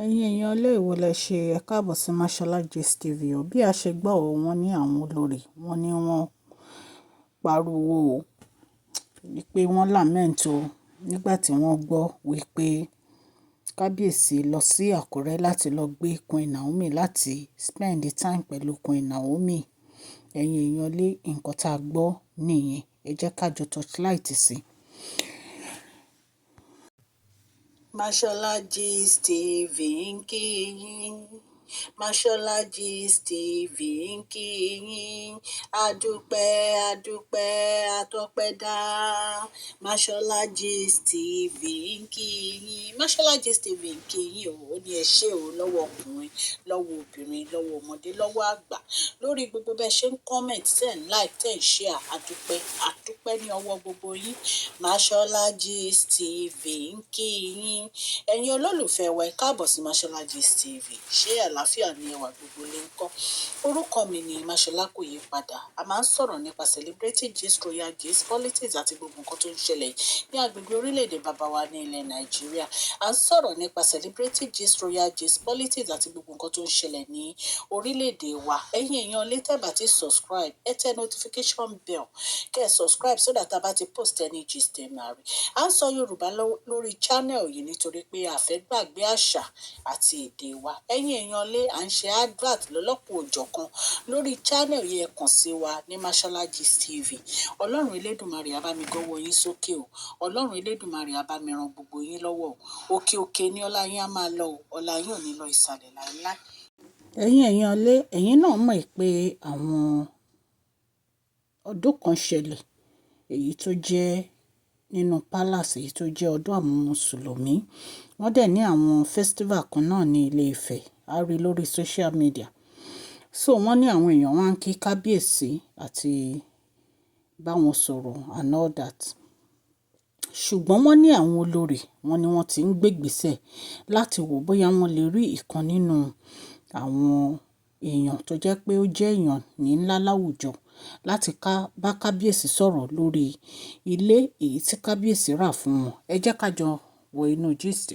Ẹ̀yin èèyàn ilé ìwò lẹ ṣe ẹ káàbọ̀ sí Mashola Gist TV o. Bí a ṣe gbọ́ o, wọ́n ní àwọn olórí, wọ́n ní wọ́n pariwo o, wípé wọ́n lament o nígbà tí wọ́n gbọ́ wípé Kabiyesi lọ sí Akure láti lọ gbé Queen Naomi láti spend the time pẹ̀lú Queen Naomi. Ẹ̀yin èèyàn ilé, nǹkan tá a gbọ́ nìyẹn. Ẹ jẹ́ ká jọ torchlight sí. Mashola Gist TV ń kí yín. Mashola Gist TV ń kí yín. Adúpẹ́ àtọpẹ́dá. Mashola Gist TV ń kí yín. Mashola Gist TV ń kí yín o. Ó ní ẹ ṣé o lọ́wọ́ ọkùnrin, lọ́wọ́ obìnrin, lọ́wọ́ ọmọdé, lọ́wọ́ àgbà. Lórí gbogbo bẹ́ẹ̀ ṣe ń comment, tẹ̀ ń like, tẹ̀ ń share. Adúpẹ́ ní ọwọ́ gbogbo yín. Mashola Gist TV ń kí yín. Ẹ̀yin olólùfẹ́ wa, ẹ káàbọ̀ sí Mashola Gist TV. Ṣé àlàáfíà ni ẹwà gbogbo lè ń kọ́? Orúkọ mi ni Mashola kò yí padà. A máa ń sọ̀rọ̀ nípa celebrity gist, royal gist, politics àti gbogbo nǹkan tó ń ṣẹlẹ̀ ní agbègbè orílẹ̀-èdè bàbá wa ní ilẹ̀ Nàìjíríà. A ń sọ̀rọ̀ nípa celebrity gist, royal gist, politics àti gbogbo nǹkan tó ń ṣẹlẹ̀ ní orílẹ̀-èdè wa. Ẹ̀yin èèyàn lè tẹ́ bá ti subscribe, ẹ tẹ notification bell, kẹ́ ẹ subscribe so that a bá ti post any gist ẹ máa rí. A ń sọ Yorùbá lórí channel yìí nítorí pé a fẹ́ gbàgbé àṣà àti èdè wa. Ẹ̀yin èèyàn lé à ń ṣe advert lọ́lọ́pọ̀ òjọ̀kan lórí channel yẹn, kàn sí wa ní Mashola Gist TV. Ọlọ́run Elédùmarè á bá mi gọ́wọ́ yín sókè o. Ọlọ́run Elédùmarè á bá mi ran gbogbo yín lọ́wọ́ o. Òkè òkè ni ọlá yín á máa lọ o. Ọlá yín ò ní lọ ìsàlẹ̀ láéláé. Ẹ̀yin èèyàn lé, ẹ̀yin náà mọ̀ pé àwọn ọdún kan ṣẹlẹ̀ èyí tó jẹ́ nínú palace, èyí tó jẹ́ ọdún àwọn mùsùlùmí. Wọ́n dẹ̀ ní àwọn festival kan náà ní Ilé Ifẹ̀. A rí lórí social media. So wọ́n ní àwọn èèyàn wá ń kí Kabiyesi àti bá wọn sọ̀rọ̀ and all that. Ṣùgbọ́n wọ́n ní àwọn olórí, wọ́n ní wọ́n ti ń gbégbèsè láti wò bóyá wọ́n lè rí ìkan nínú àwọn èèyàn tó jẹ́ pé ó jẹ́ èèyàn ní ńlá láwùjọ láti bá Kabiyesi sọ̀rọ̀ lórí ilé èyí tí Kabiyesi rà fún wọn. Ẹ jẹ́ ká jọ wọ inú gist.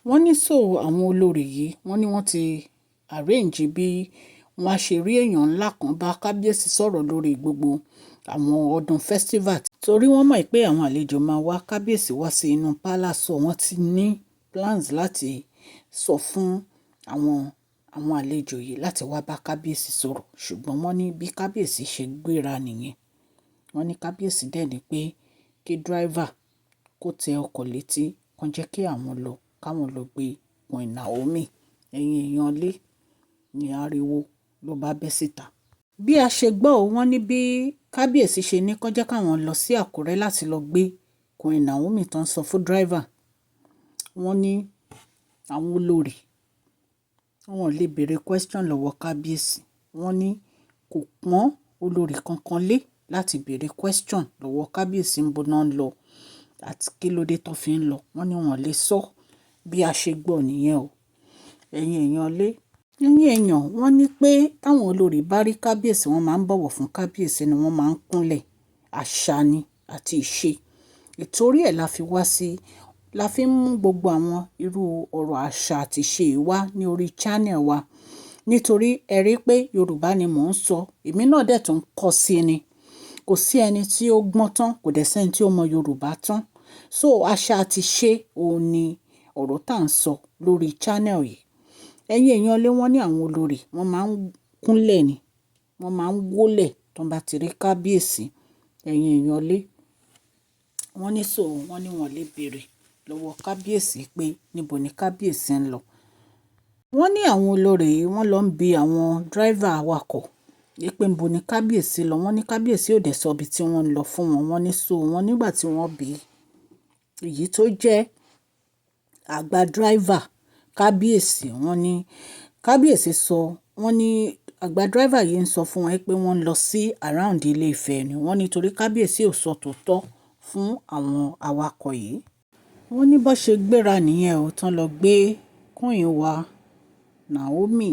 Wọ́n ní so àwọn olórí yìí, wọ́n ní wọ́n ti arrange bí wọ́n á ṣe rí èèyàn ńlá kan bá Kabiyesi sọ̀rọ̀ lórí gbogbo àwọn ọdún festival. Torí wọ́n mọ̀ pé àwọn àlejò máa wá, Kabiyesi wá sí inú palace, so wọ́n ti ní plans láti sọ fún àwọn àlejò yìí láti wá bá Kabiyesi sọ̀rọ̀. Ṣùgbọ́n wọ́n ní bí Kabiyesi ṣe gbéra nìyẹn. Wọ́n ní Kabiyesi dẹ̀ ní pé kí driver kó tẹ ọkọ̀ létí, kàn jẹ́ kí àwọn lọ, káwọn lọ gbé Queen Naomi. Ẹ̀yin èèyàn lé ní ariwo ló bá bẹ́ síta. Bí a ṣe gbọ́ o, wọ́n ní bí Kabiyesi ṣe ní kàn jẹ́ káwọn lọ sí Àkúrẹ́ láti lọ gbé Queen Naomi tán sọ fún driver. Wọ́n ní àwọn olórí wọn lè béèrè question lọ́wọ́ Kabiyesi. Wọ́n ní kò pọ́n olórí kankan lé láti béèrè question lọ́wọ́ Kabiyesi ń bọ̀ náà lọ àti kí ló dé tó fi ń lọ. Wọ́n ní wọn lè sọ bí a ṣe gbọ́ nìyẹn o. Ẹ̀yin èèyàn lé, ẹ̀yin èèyàn, wọ́n ní pé táwọn olórí bá rí Kabiyesi, wọ́n máa ń bọ̀wọ̀ fún Kabiyesi ni wọ́n máa ń kúnlẹ̀. Àṣà ni àti ìṣe. Ìtorí ẹ̀ la fi ń mú gbogbo àwọn irú ọ̀rọ̀ àṣà àti ìṣe wá ní orí channel wa. Nítorí ẹ rí pé Yorùbá ni mò ń sọ, èmi náà dẹ̀ tún kọ́ sí ni. Kò sí ẹni tí ó gbọ́n tán, kò dẹ̀ sẹ́ni tí ó mọ Yorùbá tán. So àṣà àti ìṣe òun ni ọ̀rọ̀ tá à ń sọ lórí channel yìí. Ẹ̀yin èèyàn lé, wọ́n ní àwọn olórí, wọ́n máa ń kúnlẹ̀ ni. Wọ́n máa ń wólẹ̀ tó bá ti rí Kabiyesi. Ẹ̀yin èèyàn lé, wọ́n ní so wọ́n ní wọn lè béèrè lọ́wọ́ Kabiyesi pé níbo ni Kabiyesi ń lọ. Wọ́n ní àwọn olórí wọ́n lọ ń bi àwọn driver awakọ̀ pé níbo ni Kabiyesi lọ. Wọ́n ní Kabiyesi ò dẹ̀ sọ ibi tí wọ́n ń lọ fún wọn. Wọ́n ní so wọ́n nígbà tí wọ́n bi èyí tó jẹ́ àgbà driver Kabiyesi, wọ́n ní Kabiyesi sọ, wọ́n ní àgbà driver yìí ń sọ fún wọn pé wọ́n ń lọ sí around Ilé Ifẹ̀ ni. Wọ́n ní torí Kabiyesi ò sọ tòótọ́ fún àwọn awakọ̀ yìí. Wọ́n ní bó ṣe gbéra nìyẹn o, tán lọ gbé Queen wa Naomi,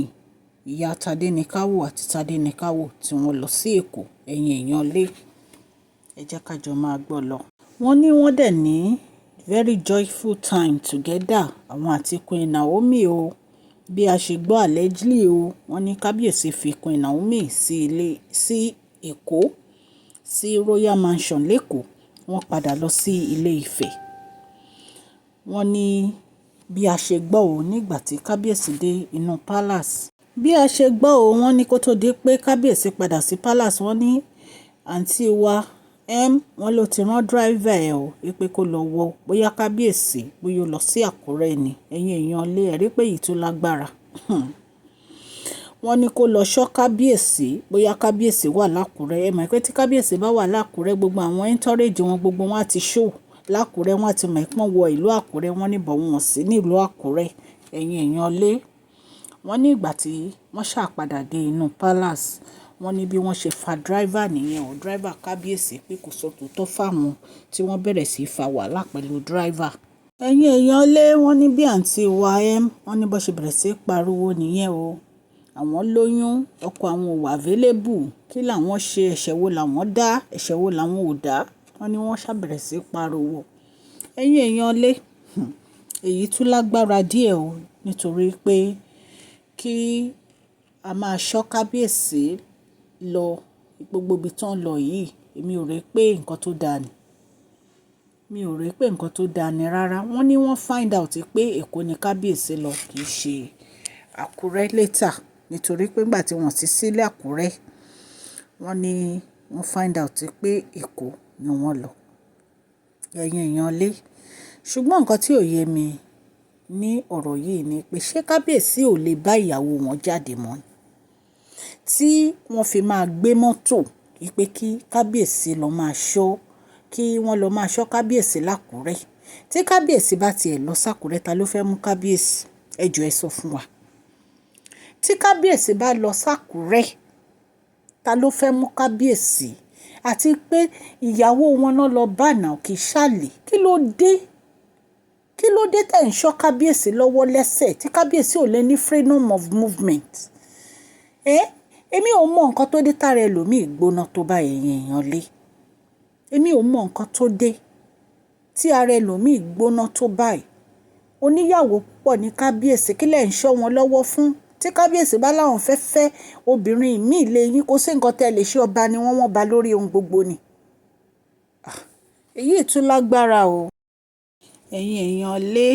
ìyá Tadenikawo àti Tadenikawo tí wọ́n lọ sí Èkó. Ẹ̀yin èèyàn lé, ẹ jẹ́ ká jọ máa gbọ́ lọ. Wọ́n ní wọ́n dẹ̀ ní very joyful time together, àwọn àti Queen Naomi o. bí a ṣe gbọ́ allegedly o, wọ́n ní Kábíyèsí fi Queen Naomi sí Èkó, sí Royal Mansion lẹ́kọ̀ọ́, wọ́n padà lọ sí Ilé Ifẹ̀. Wọ́n ní bí a ṣe gbọ́ o nígbà tí Kábíyèsí dé inú palace. Bí a ṣe gbọ́ o, wọ́n ní kó tó di pé Kábíyèsí padà sí palace, wọ́n ní àǹtí wa wọ́n ló ti rán driver ẹ̀ o wípé kó lọ wọ bóyá Kábíyèsí bóyá ó lọ sí Àkúrẹ́ ni. Ẹ̀yin èèyàn lé ẹ̀rí pé èyí tó lágbára. Wọ́n ní kó lọ ṣọ́ Kábíyèsí bóyá Kábíyèsí wà lákúrẹ́. Ẹ mọ̀ pé tí Kábíyèsí bá wà lákúrẹ́, gbogbo àwọn entourage wọn gbogbo wọn á ti show lákúrẹ́, wọn á ti mọ̀ pọ́n wọ ìlú Àkúrẹ́, wọ́n ní bọ̀ wọn sí ní ìlú Àkúrẹ́. Ẹ̀yin èèyàn lé. Wọ́n ní ìgbà tí wọ́n ṣàpadà dé inú palace, wọ́n ní bí wọ́n ṣe fa driver nìyẹn o, driver Kábíyèsí pé kò sọ tòótọ́ fáwọn, tí wọ́n bẹ̀rẹ̀ sí fa wàhálà pẹ̀lú driver. Ẹ̀yin èèyàn lé, wọ́n ní bí àǹtí wa wọ́n ní bó ṣe bẹ̀rẹ̀ sí pariwo nìyẹn o. Àwọn lóyún, ọkọ àwọn ò wà available, kí làwọn ṣe, ẹ̀ṣẹ̀ wo làwọn dá, ẹ̀ṣẹ̀ wo làwọn ò dá. Wọ́n ní wọ́n ṣàbẹ̀rẹ̀ sí pariwo. Ẹ̀yin èèyàn lé, èyí tún lágbára díẹ̀ o, nítorí pé kí a máa ṣọ́ Kábíyèsí lọ gbogbo ibi tán lọ yìí, èmi ò rò pé nǹkan tó dáa ni. Mi ò rò pé nǹkan tó dáa ni rárá. Wọ́n ní wọ́n find out pé Èkó ni Kábíyèsí lọ, kì í ṣe Àkúrẹ́ later, nítorí pé nígbà tí wọ́n ti sílẹ̀ Àkúrẹ́, wọ́n ní wọ́n find out pé Èkó ni wọ́n lọ. Ẹ̀yin èèyàn lé. Ṣùgbọ́n nǹkan tí ò yé mi ní ọ̀rọ̀ yìí ni pé ṣé Kábíyèsí ò lè bá ìyàwó wọn jáde mọ́, tí wọ́n fi máa gbé mọ́tò wípé kí Kábíyèsí lọ máa ṣọ́, kí wọ́n lọ máa ṣọ́ Kábíyèsí lákúrẹ́. Tí Kábíyèsí bá tiẹ̀ lọ sákúrẹ́, ta ló fẹ́ mú Kábíyèsí? Ẹ jọ̀ọ́ ẹ sọ fún wa. Tí Kábíyèsí bá lọ sákúrẹ́, ta ló fẹ́ mú Kábíyèsí? Àti pé ìyàwó wọn náà lọ bá náà, kì í ṣàlè. Kí ló dé? Kí ló dé tẹ̀ ń ṣọ́ Kábíyèsí lọ́wọ́ lẹ́sẹ̀ tí Kábíyèsí ò lè ní freedom of movement? Èmi ò mọ nǹkan tó dé tára ẹlòmíì gbóná tó bá ẹ̀yin èèyàn lé. Èmi ò mọ nǹkan tó dé tí ara ẹlòmíì gbóná tó báyìí. Oníyàwó púpọ̀ ní Kábíyèsí, kí lẹ̀ ń ṣọ́ wọn lọ́wọ́ fún? Tí Kábíyèsí bá láwọn fẹ́ fẹ́ obìnrin míì lé yín, kò sí nǹkan tẹ́ lè ṣe, ọba ni wọ́n ba lórí ohun gbogbo ni. Èyí tún lágbára o. Ẹ̀yin èèyàn lé,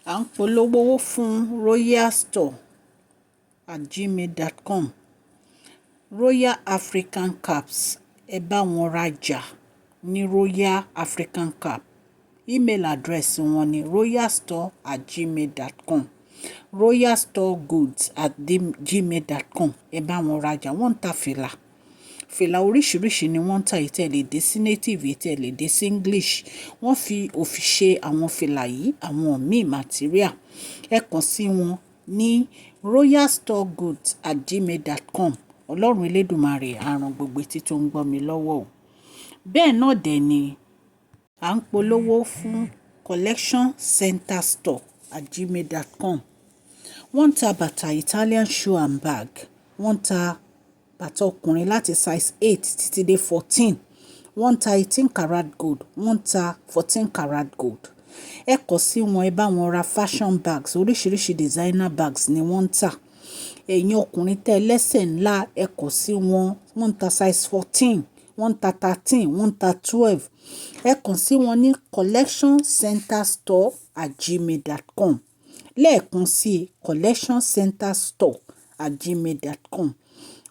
à ń polówó fún royalstore@gmail.com. Royal African Caps, ẹ bá wọn rajà ní Royal African Cap. Email address wọn ni royalstore@gmail.com. royalstoregoods@gmail.com. ẹ bá wọn rajà. Wọ́n ń ta fìlà oríṣiríṣi ni wọ́n ń ta. Ìtẹ́ lè dé sí native, ìtẹ́ lè dé sí English. Wọ́n fi òfì ṣe àwọn fìlà yìí, àwọn míì material. Ẹ kàn sí wọn ní royalstoregoods@gmail.com. Ọlọ́run Elédùmarè á ràn gbogbo etí tó ń gbọ́ mi lọ́wọ́ o. Bẹ́ẹ̀ náà dẹ̀ ni à ń polówó fún collection center store@gmail.com. Wọ́n ń ta bàtà Italian shoe and bag. Wọ́n ń ta bàtà ọkùnrin láti size 8 títí dé 14. Wọ́n ń ta 18 karat gold. Wọ́n ń ta 14 karat gold. Ẹ kàn sí wọn, ẹ bá wọn ra fashion bags. Oríṣiríṣi designer bags ni wọ́n ń tà. Ẹ̀yin ọkùnrin tẹ́ lẹ́sẹ̀ ńlá, ẹ kàn sí wọn. Wọ́n ń ta size 14. Wọ́n ń ta 13. Wọ́n ń ta 12. Ẹ kàn sí wọn ní collectioncenterstore@gmail.com. Lẹ́ẹ̀kan sí collectioncenterstore@gmail.com.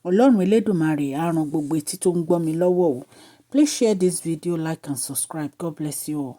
Ọlọ́run Elédùmarè á ràn gbogbo etí tó ń gbọ́ mi lọ́wọ́ o. Please share this video, like and subscribe. God bless you all.